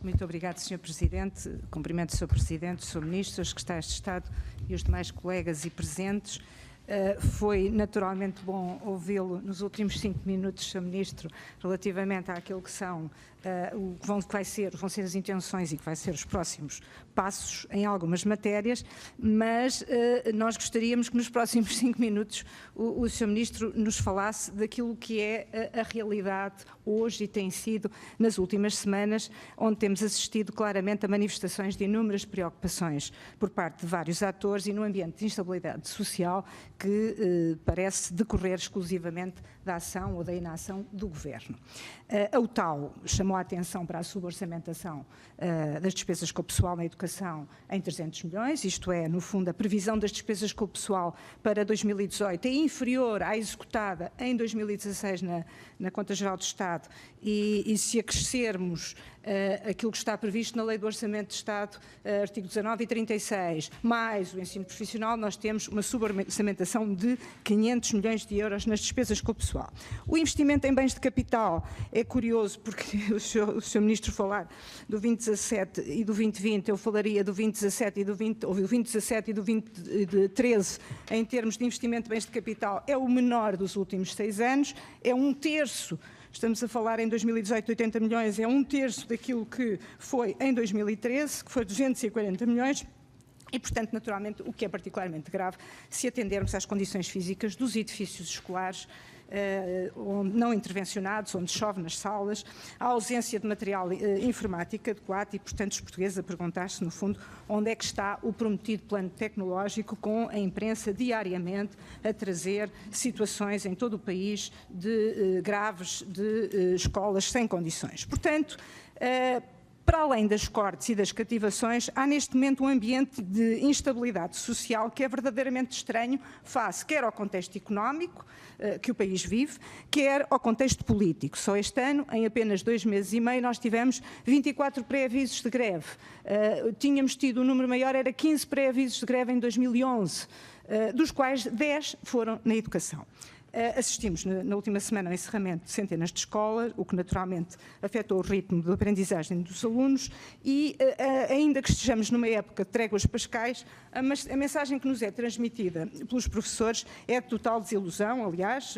Muito obrigado, Sr. Presidente. Cumprimento o Sr. Presidente, o Sr. Ministro, os secretários de Estado e os demais colegas e presentes. Foi naturalmente bom ouvi-lo nos últimos 5 minutos, Sr. Ministro, relativamente àquilo que são vão ser as intenções e que vai ser os próximos passos em algumas matérias, mas nós gostaríamos que nos próximos 5 minutos o Sr. Ministro nos falasse daquilo que é a realidade hoje e tem sido nas últimas semanas, onde temos assistido claramente a manifestações de inúmeras preocupações por parte de vários atores e no ambiente de instabilidade social que parece decorrer exclusivamente da ação ou da inação do Governo. A UTAU chamou a atenção para a suborçamentação das despesas com o pessoal na educação em 300 milhões, isto é, no fundo, a previsão das despesas com o pessoal para 2018 é inferior à executada em 2016 na Conta Geral do Estado e se acrescermos aquilo que está previsto na Lei do Orçamento de Estado, artigo 19 e 36, mais o ensino profissional, nós temos uma suborçamentação de 500 milhões de euros nas despesas com o pessoal. O investimento em bens de capital é curioso porque o Sr. Ministro falar do 2017 e do 2020, eu falaria do 2017 e do 2017 e do 2013 em termos de investimento de bens de capital, é o menor dos últimos 6 anos, é 1/3. Estamos a falar em 2018 80 milhões, é 1/3 daquilo que foi em 2013, que foi 240 milhões, e, portanto, naturalmente, o que é particularmente grave, se atendermos às condições físicas dos edifícios escolares, não intervencionados, onde chove nas salas, a ausência de material informático adequado e, portanto, os portugueses a perguntar-se, no fundo, onde é que está o prometido plano tecnológico com a imprensa diariamente a trazer situações em todo o país graves de escolas sem condições. Portanto, para além das cortes e das cativações, há neste momento um ambiente de instabilidade social que é verdadeiramente estranho face quer ao contexto económico que o país vive, quer ao contexto político. Só este ano, em apenas 2 meses e meio, nós tivemos 24 pré-avisos de greve. Tínhamos tido um número maior, era 15 pré-avisos de greve em 2011, dos quais 10 foram na educação. Assistimos na última semana ao encerramento de centenas de escolas, o que naturalmente afetou o ritmo de aprendizagem dos alunos e, ainda que estejamos numa época de tréguas pascais, a mensagem que nos é transmitida pelos professores é de total desilusão. Aliás,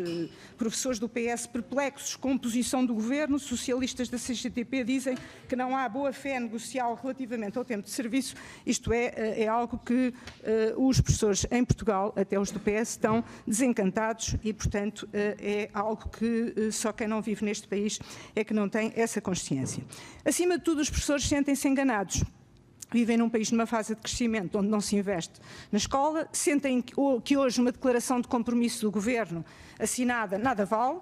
professores do PS perplexos com a posição do Governo, socialistas da CGTP dizem que não há boa-fé negocial relativamente ao tempo de serviço. Isto é algo que os professores em Portugal, até os do PS, estão desencantados e, portanto, é algo que só quem não vive neste país é que não tem essa consciência. Acima de tudo, os professores sentem-se enganados. Vivem num país numa fase de crescimento onde não se investe na escola, sentem que hoje uma declaração de compromisso do Governo assinada nada vale,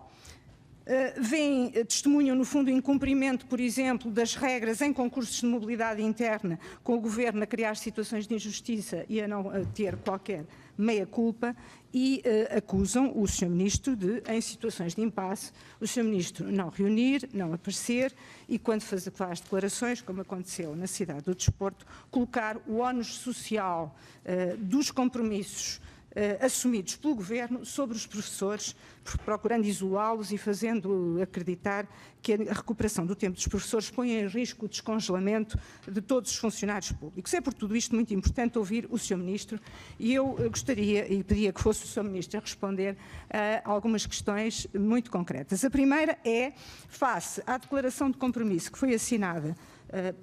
testemunham, no fundo, o incumprimento, por exemplo, das regras em concursos de mobilidade interna, com o Governo a criar situações de injustiça e a não ter qualquer meia-culpa, e acusam o Sr. Ministro de, em situações de impasse, o Sr. Ministro não reunir, não aparecer e, quando faz declarações, como aconteceu na cidade do Desporto, colocar o ónus social dos compromissos assumidos pelo Governo sobre os professores, procurando isolá-los e fazendo acreditar que a recuperação do tempo dos professores põe em risco o descongelamento de todos os funcionários públicos. É por tudo isto muito importante ouvir o Sr. Ministro e eu gostaria e pedia que fosse o Sr. Ministro a responder a algumas questões muito concretas. A primeira é, face à declaração de compromisso que foi assinada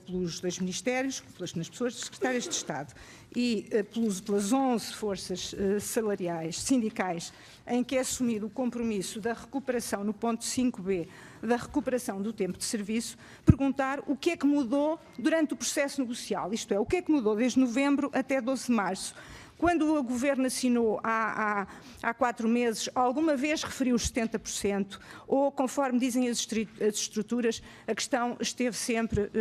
pelos 2 ministérios, pelas pessoas secretárias de Estado e pelas 11 forças salariais, sindicais, em que é assumido o compromisso da recuperação, no ponto 5b, da recuperação do tempo de serviço, perguntar o que é que mudou durante o processo negocial, isto é, o que é que mudou desde novembro até 12 de março. Quando o Governo assinou há 4 meses, alguma vez referiu os 70%, ou, conforme dizem as estruturas, a questão esteve sempre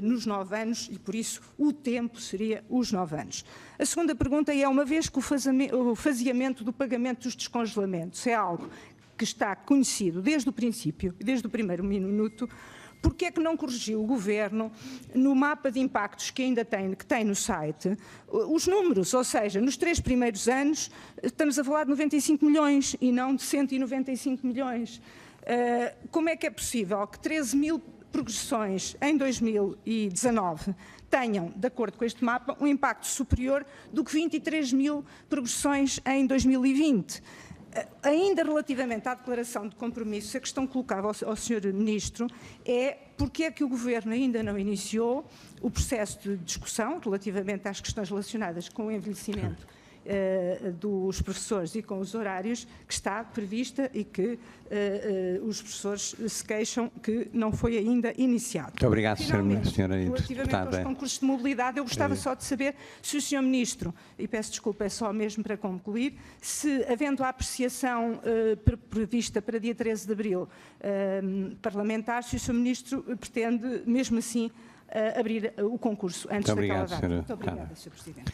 nos 9 anos e, por isso, o tempo seria os 9 anos. A segunda pergunta é, uma vez que o faseamento do pagamento dos descongelamentos é algo que está conhecido desde o princípio, desde o primeiro minuto, porque é que não corrigiu o Governo no mapa de impactos que ainda tem no site os números, ou seja, nos 3 primeiros anos estamos a falar de 95 milhões e não de 195 milhões. Como é que é possível que 13 mil progressões em 2019 tenham, de acordo com este mapa, um impacto superior do que 23 mil progressões em 2020. Ainda relativamente à declaração de compromisso, a questão colocada ao Sr. Ministro é porque é que o Governo ainda não iniciou o processo de discussão relativamente às questões relacionadas com o envelhecimento dos professores e com os horários, que está prevista e que os professores se queixam que não foi ainda iniciado. Muito obrigado, Finalmente, Sra. relativamente aos concursos de mobilidade, eu gostava só de saber se o Sr. Ministro, e peço desculpa, é só mesmo para concluir, se, havendo a apreciação prevista para dia 13 de abril parlamentar, se o Sr. Ministro pretende, mesmo assim, abrir o concurso antes daquela data. Muito obrigada, Sr. Presidente.